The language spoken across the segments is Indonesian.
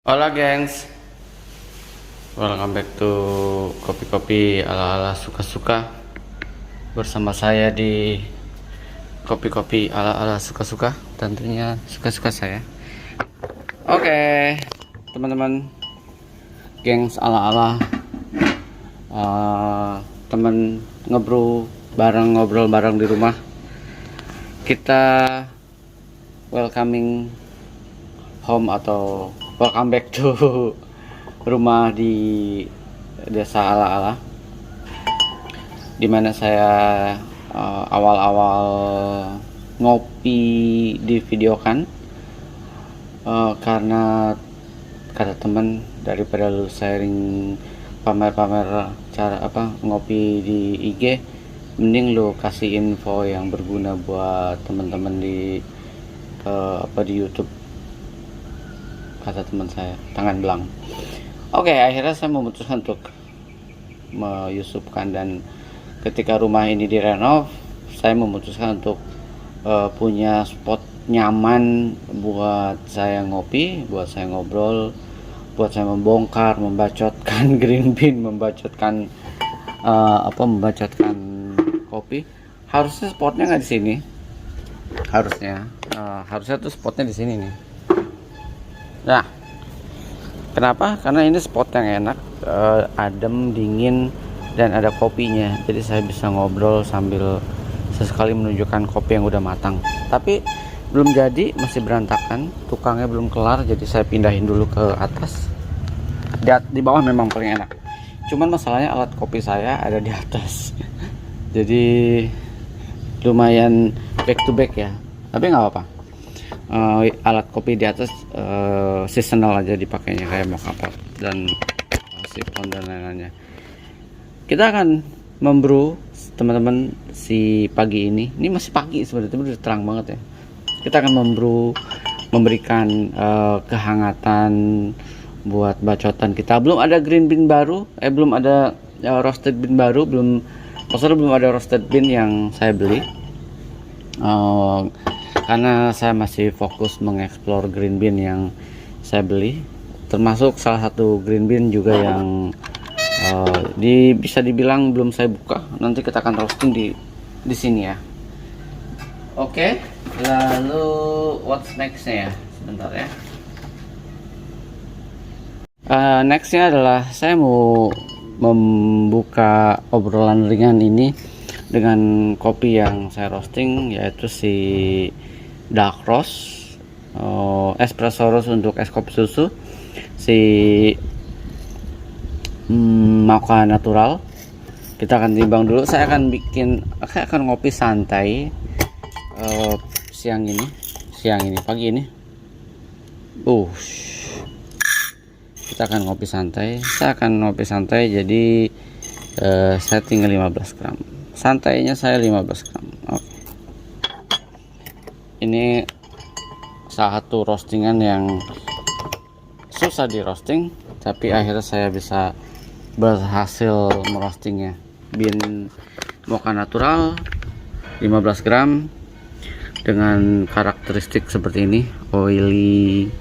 Hola gengs, welcome back to kopi-kopi ala-ala suka-suka. Bersama saya di kopi-kopi ala-ala suka-suka, tentunya suka-suka saya. Oke, teman-teman gengs ala-ala, teman ngobrol bareng di rumah. Kita welcoming home atau welcome back to rumah di desa ala-ala, dimana saya awal-awal ngopi di videokan, karena kata teman, daripada lu sharing pamer-pamer cara ngopi di IG, mending lu kasih info yang berguna buat teman-teman di di YouTube, kata teman saya, tangan belang. Oke, akhirnya saya memutuskan untuk menyusupkan, dan ketika rumah ini direnov, saya memutuskan untuk punya spot nyaman buat saya ngopi, buat saya ngobrol, buat saya membongkar, membacotkan green bean, membacotkan kopi. Harusnya spotnya nggak di sini, harusnya tuh spotnya di sini nih. Nah, kenapa? Karena ini spot yang enak, adem, dingin, dan ada kopinya. Jadi saya bisa ngobrol sambil sesekali menunjukkan kopi yang udah matang. Tapi belum jadi, masih berantakan, tukangnya belum kelar. Jadi saya pindahin dulu ke atas. Di bawah memang paling enak. Cuman masalahnya alat kopi saya ada di atas. Jadi lumayan back to back ya. Tapi nggak apa-apa. Alat kopi di atas seasonal aja dipakainya, kayak mocha pot dan sipon dan lain-lainnya. Kita akan membrew, teman-teman, si pagi ini masih pagi sebenarnya, tapi udah terang banget ya. Kita akan membrew, memberikan kehangatan buat bacotan kita. Belum ada green bean baru, belum ada roasted bean baru, maksudnya belum ada roasted bean yang saya beli. Karena saya masih fokus mengeksplor green bean yang saya beli, termasuk salah satu green bean juga yang bisa dibilang belum saya buka. Nanti kita akan roasting di sini ya. Oke, lalu what's nextnya ya? Sebentar ya. Nextnya adalah saya mau membuka obrolan ringan ini dengan kopi yang saya roasting, yaitu si dark roast, espresso roast untuk es kopi susu, si mocha natural. Kita akan timbang dulu. Saya akan ngopi santai pagi ini. Kita akan ngopi santai. Saya akan ngopi santai, jadi saya tinggal 15 gram. Santainya saya 15 gram. Oke. Ini salah satu roastingan yang susah di roasting, tapi akhirnya saya bisa berhasil merostingnya. Bean mocha natural 15 gram dengan karakteristik seperti ini, oily,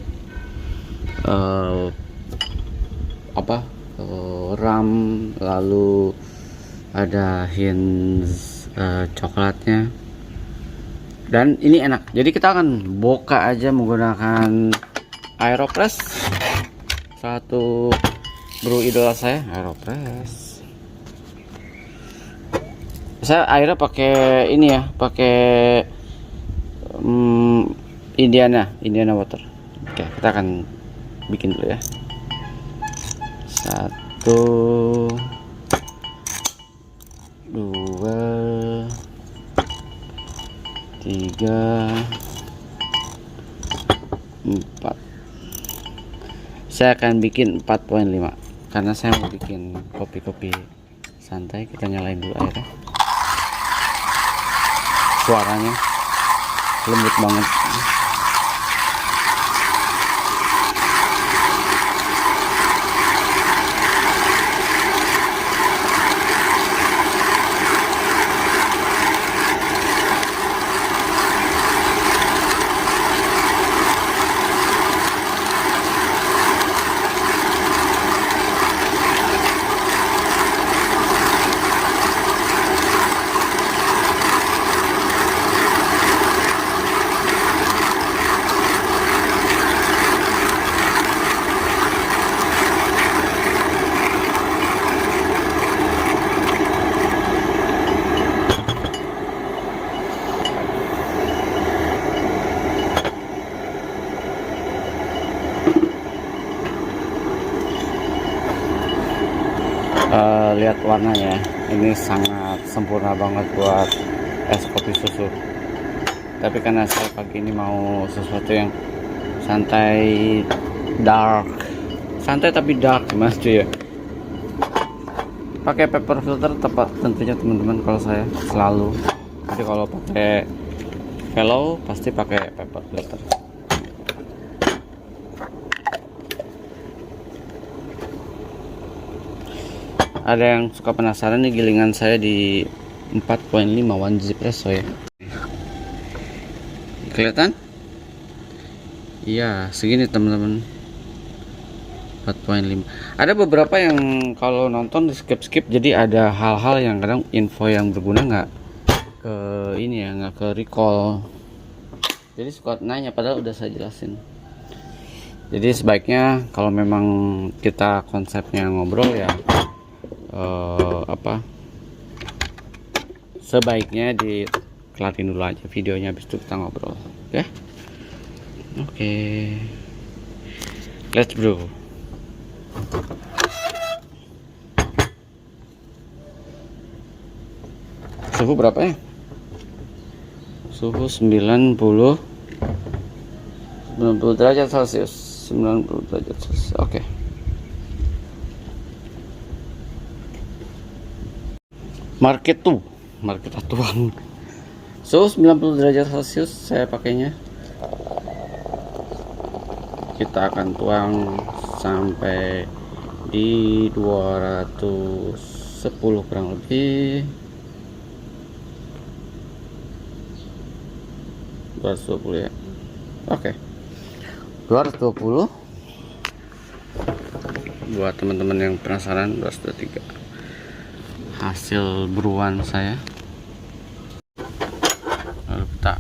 rum, lalu ada hints coklatnya, dan ini enak. Jadi kita akan boka aja menggunakan Aeropress, satu brew idola saya, Aeropress. Saya airnya pakai ini ya, pakai Indiana water. Oke, kita akan bikin dulu ya. 1, 2, 3, 4. Saya akan bikin 4.5 karena saya mau bikin kopi-kopi santai. Kita nyalain dulu airnya. Suaranya lembut banget. lihat warnanya, ini sangat sempurna banget buat es kopi susu. Tapi karena saya pagi ini mau sesuatu yang santai, dark, santai tapi dark mas cuy ya, pakai paper filter tepat tentunya teman-teman. Kalau saya selalu, jadi kalau pakai Hello pasti pakai paper filter. Ada yang suka penasaran nih, gilingan saya di 4.5 1 espresso ya. Kelihatan? Iya, segini teman-teman. 4.5. Ada beberapa yang kalau nonton di skip, jadi ada hal-hal yang kadang info yang berguna nggak ke ini ya, nggak ke recall. Jadi suka nanya padahal udah saya jelasin. Jadi sebaiknya kalau memang kita konsepnya ngobrol ya, sebaiknya dikelarin dulu aja videonya, habis itu kita ngobrol. Oke. Let's bro. Suhu berapa ya? Suhu 90 derajat Celcius. 90 derajat Celcius. Oke. Market atuan. Suhu 90 derajat Celcius saya pakainya. Kita akan tuang sampai di 210 kurang lebih. 220 ya. Oke. 220. Buat teman-teman yang penasaran, 223. Hasil buruan saya. Lalu kita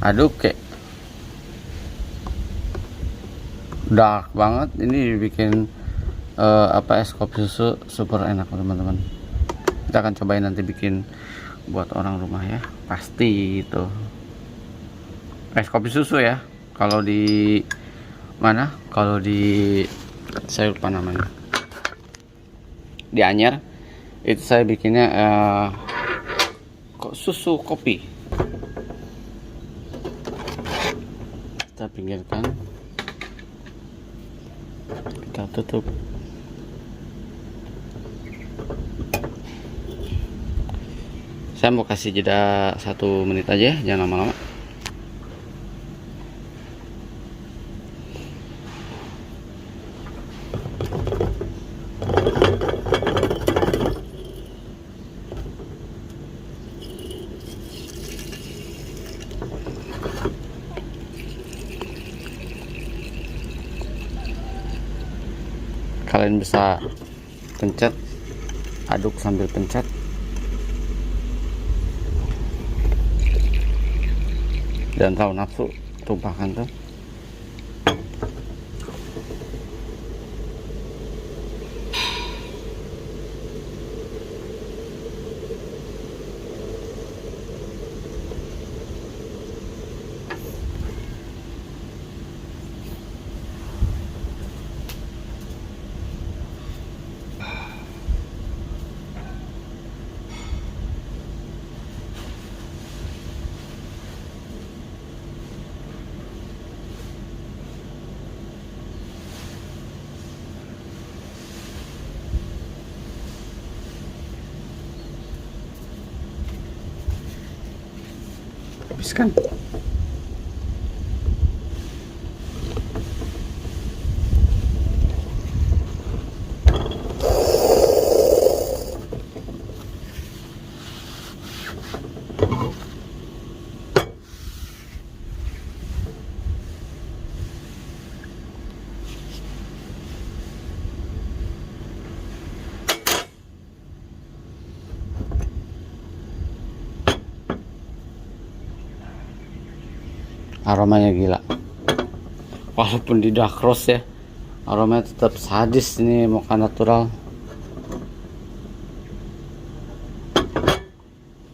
aduk kayak dark banget. Ini bikin es kopi susu super enak teman-teman. Kita akan cobain nanti bikin buat orang rumah ya, pasti itu es kopi susu ya. Kalau di mana, kalau di saya lupa namanya, di Anyer itu saya bikinnya kok susu kopi. Kita pinggirkan, kita tutup. Saya mau kasih jeda 1 menit aja, jangan lama-lama. Kalian bisa pencet, aduk sambil pencet. Dan tahu nafsu, tumpahkan tuh. Habiskan. Aromanya gila, walaupun di dark roast ya, aromanya tetap sadis. Ini mocha natural,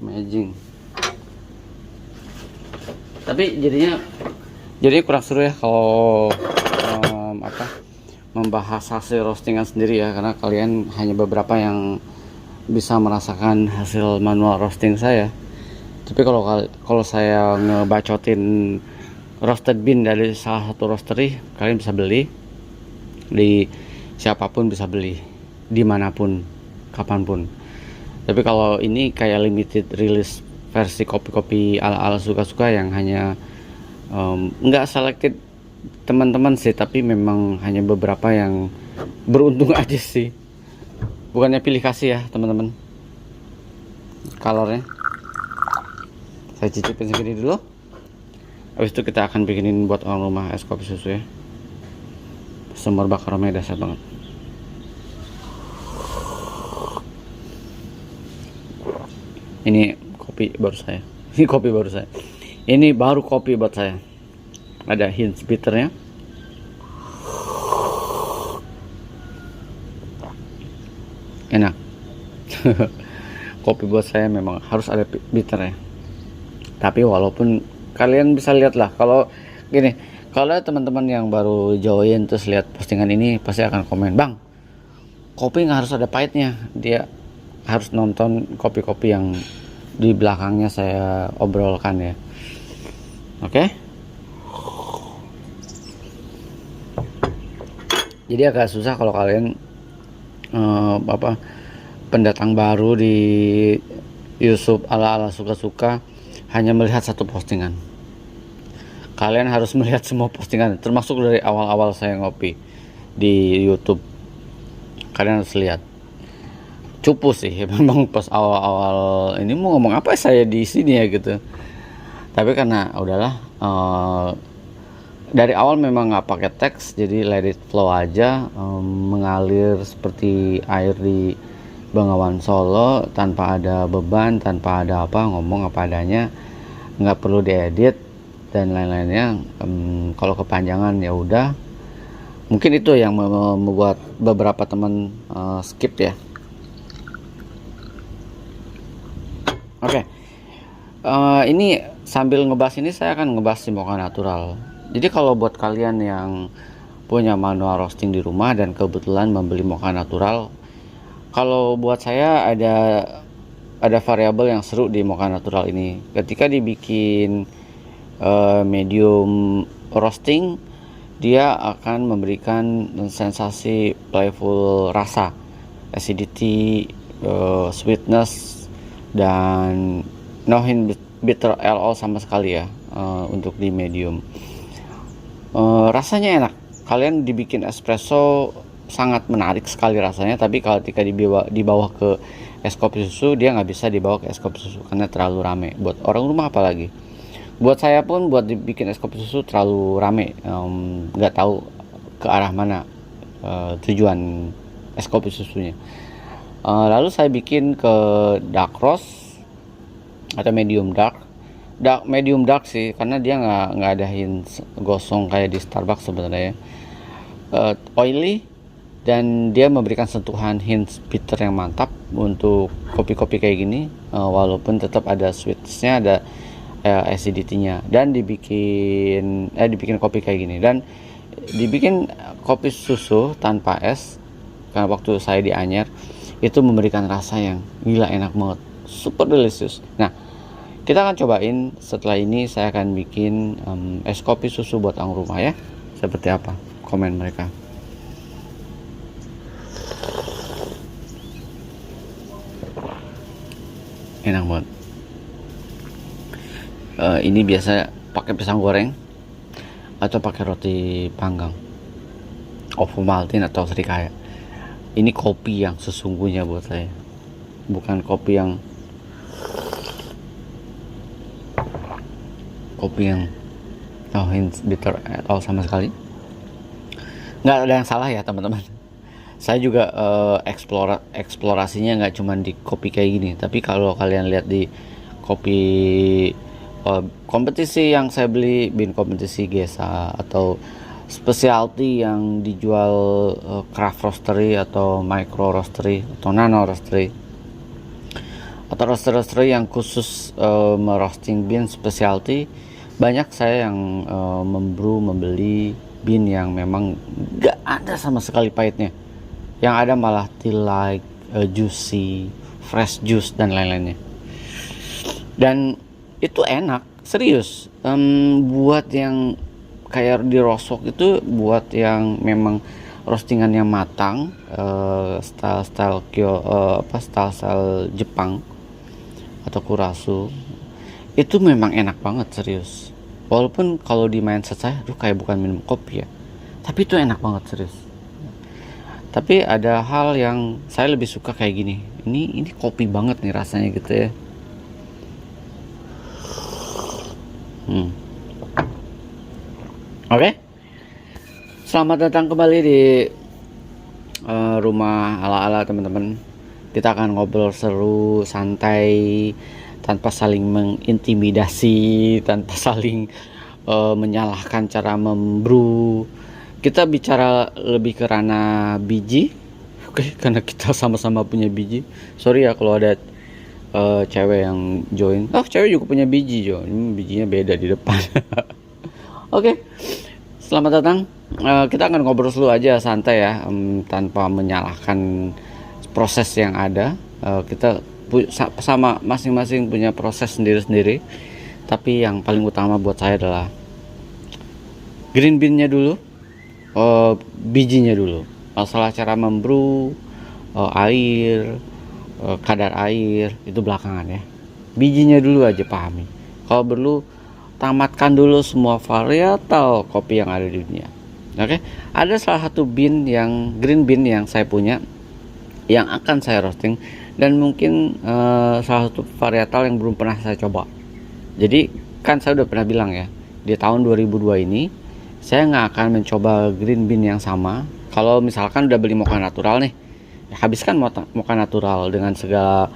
amazing. Tapi jadinya kurang seru ya kalau membahas hasil roastingan sendiri ya, karena kalian hanya beberapa yang bisa merasakan hasil manual roasting saya. Tapi kalau saya ngebacotin roasted bean dari salah satu roastery, kalian bisa beli di siapapun, bisa beli dimanapun, kapanpun. Tapi kalau ini kayak limited release versi kopi-kopi ala-ala suka-suka yang hanya nggak selected teman-teman sih, tapi memang hanya beberapa yang beruntung aja sih. Bukannya pilih kasih ya teman-teman. Colornya saya cicipin segini dulu. Habis itu kita akan bikinin buat orang rumah es kopi susu ya. Sumber bakar aromanya dasar banget. Ini kopi baru saya. Ini kopi baru saya. Ini baru kopi buat saya. Ada hint bitternya. Enak. Kopi buat saya memang harus ada bitternya. Tapi walaupun kalian bisa lihat lah, kalau gini, kalau teman-teman yang baru join terus lihat postingan ini pasti akan komen, "Bang, kopi nggak harus ada pahitnya." Dia harus nonton kopi-kopi yang di belakangnya saya obrolkan ya. Oke. Jadi agak susah kalau kalian pendatang baru di YouTube ala-ala suka-suka hanya melihat satu postingan. Kalian harus melihat semua postingan, termasuk dari awal-awal saya ngopi di YouTube. Kalian harus lihat. Cupu sih memang pas awal-awal ini mau ngomong apa saya di sini ya gitu. Tapi karena udahlah, dari awal memang nggak pakai teks, jadi let it flow aja, mengalir seperti air di Bengawan Solo, tanpa ada beban, tanpa ada apa, ngomong apa adanya, nggak perlu diedit dan lain-lainnya. Kalau kepanjangan ya udah, mungkin itu yang membuat beberapa teman skip ya. Oke. Ini sambil ngebahas ini saya akan ngebahas si mocha natural. Jadi kalau buat kalian yang punya manual roasting di rumah dan kebetulan membeli mocha natural, kalau buat saya ada variabel yang seru di mocha natural ini. Ketika dibikin medium roasting, dia akan memberikan sensasi playful rasa, acidity, sweetness, dan no hint bitter at all sama sekali ya. Untuk di medium rasanya enak. Kalian dibikin espresso sangat menarik sekali rasanya, tapi kalau ketika dibawa ke es kopi susu, dia nggak bisa dibawa ke es kopi susu karena terlalu rame buat orang rumah. Apalagi buat saya pun, buat dibikin es kopi susu terlalu rame, nggak tahu ke arah mana tujuan es kopi susunya. Lalu saya bikin ke dark roast atau medium dark sih, karena dia nggak ada hint gosong kayak di Starbucks sebenarnya. Oily, dan dia memberikan sentuhan hint bitter yang mantap untuk kopi-kopi kayak gini, walaupun tetap ada sweetnessnya, ada acidity-nya, dan dibikin kopi kayak gini, dan dibikin kopi susu tanpa es. Karena waktu saya di Anyer itu memberikan rasa yang gila, enak banget, super delicious. Nah, kita akan cobain setelah ini. Saya akan bikin es kopi susu buat orang rumah ya. Seperti apa komen mereka. Enak banget. Ini biasa pakai pisang goreng atau pakai roti panggang, Ovomaltine atau Srikaya. Ini kopi yang sesungguhnya buat saya, bukan kopi yang bitter at all sama sekali. Nggak ada yang salah ya teman-teman. Saya juga eksplorasinya nggak cuma di kopi kayak gini, tapi kalau kalian lihat di kopi kompetisi yang saya beli, bean kompetisi Gesa atau specialty yang dijual craft roastery atau micro roastery atau nano roastery atau roastery yang khusus merosting bean specialty, banyak saya yang membeli bean yang memang gak ada sama sekali pahitnya, yang ada malah tea like, juicy, fresh juice dan lain-lainnya. Dan itu enak, serius. Buat yang kayak di rosok itu, buat yang memang roastingannya matang, style Jepang atau kurasu, itu memang enak banget, serius. Walaupun kalau di mindset saya, aduh kayak bukan minum kopi ya, tapi itu enak banget, serius. Tapi ada hal yang saya lebih suka kayak gini. Ini kopi banget nih rasanya gitu ya. Oke. Selamat datang kembali di rumah ala-ala teman-teman. Kita akan ngobrol seru, santai, tanpa saling mengintimidasi, tanpa saling menyalahkan cara membrew. Kita bicara lebih ke ranah biji, oke, karena kita sama-sama punya biji. Sorry ya kalau ada cewek yang join. Oh, cewek juga punya biji, Jo. Ini bijinya beda di depan. Oke, selamat datang. Kita akan ngobrol dulu aja, santai ya, tanpa menyalahkan proses yang ada. Kita sama masing-masing punya proses sendiri-sendiri. Tapi yang paling utama buat saya adalah green bean-nya dulu, bijinya dulu. Masalah cara membrew, air, kadar air itu belakangan ya. Bijinya dulu aja pahami. Kalau perlu tamatkan dulu semua varietal kopi yang ada di dunia. Oke, ada salah satu green bean yang saya punya, yang akan saya roasting, dan mungkin salah satu varietal yang belum pernah saya coba. Jadi kan saya udah pernah bilang ya, di tahun 2002 ini saya nggak akan mencoba green bean yang sama. Kalau misalkan udah beli mocha natural nih, ya habiskan mocha natural dengan segala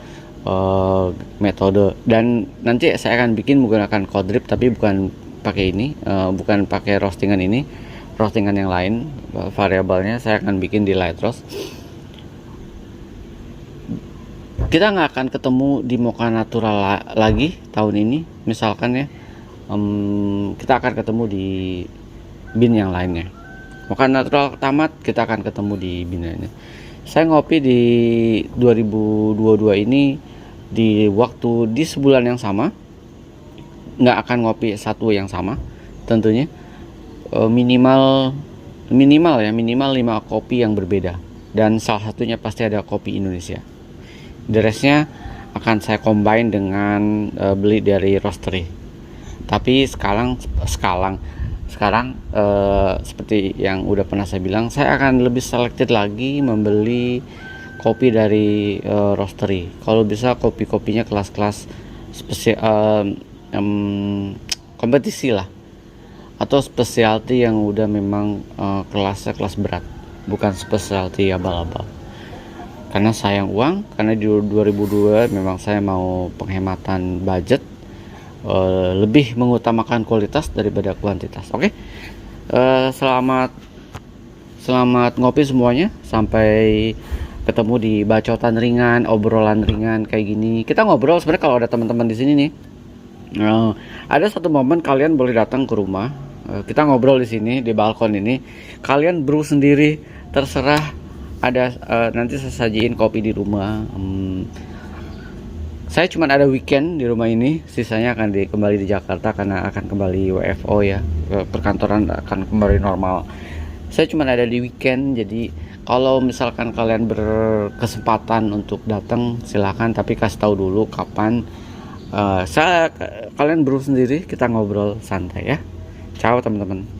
metode. Dan nanti saya akan bikin menggunakan cold drip, tapi bukan pakai ini, bukan pakai roastingan ini, roastingan yang lain. Variabelnya saya akan bikin di light roast. Kita nggak akan ketemu di mocha natural lagi tahun ini, misalkan ya. Kita akan ketemu di bean yang lainnya. Mocha natural tamat, kita akan ketemu di bean lainnya. Saya ngopi di 2022 ini di sebulan yang sama, nggak akan ngopi satu yang sama tentunya. Minimal 5 kopi yang berbeda, dan salah satunya pasti ada kopi Indonesia. The restnya akan saya combine dengan beli dari roastery. Tapi sekarang seperti yang udah pernah saya bilang, saya akan lebih selected lagi membeli kopi dari roastery. Kalau bisa kopi-kopinya kelas-kelas spesial, kompetisi lah, atau specialty yang udah memang kelasnya kelas berat, bukan specialty abal-abal. Karena sayang uang, karena di 2002 memang saya mau penghematan budget, lebih mengutamakan kualitas daripada kuantitas. Oke. Selamat ngopi semuanya. Sampai ketemu di bacotan ringan, obrolan ringan kayak gini. Kita ngobrol sebenarnya kalau ada teman-teman di sini nih. Ada satu momen kalian boleh datang ke rumah. Kita ngobrol di sini di balkon ini. Kalian brew sendiri, terserah. Ada nanti saya sajiin kopi di rumah. Saya cuma ada weekend di rumah ini, sisanya akan kembali di Jakarta karena akan kembali WFO ya, perkantoran akan kembali normal. Saya cuma ada di weekend, jadi kalau misalkan kalian berkesempatan untuk datang silakan, tapi kasih tahu dulu kapan. Kalian brew sendiri, kita ngobrol santai ya. Ciao teman-teman.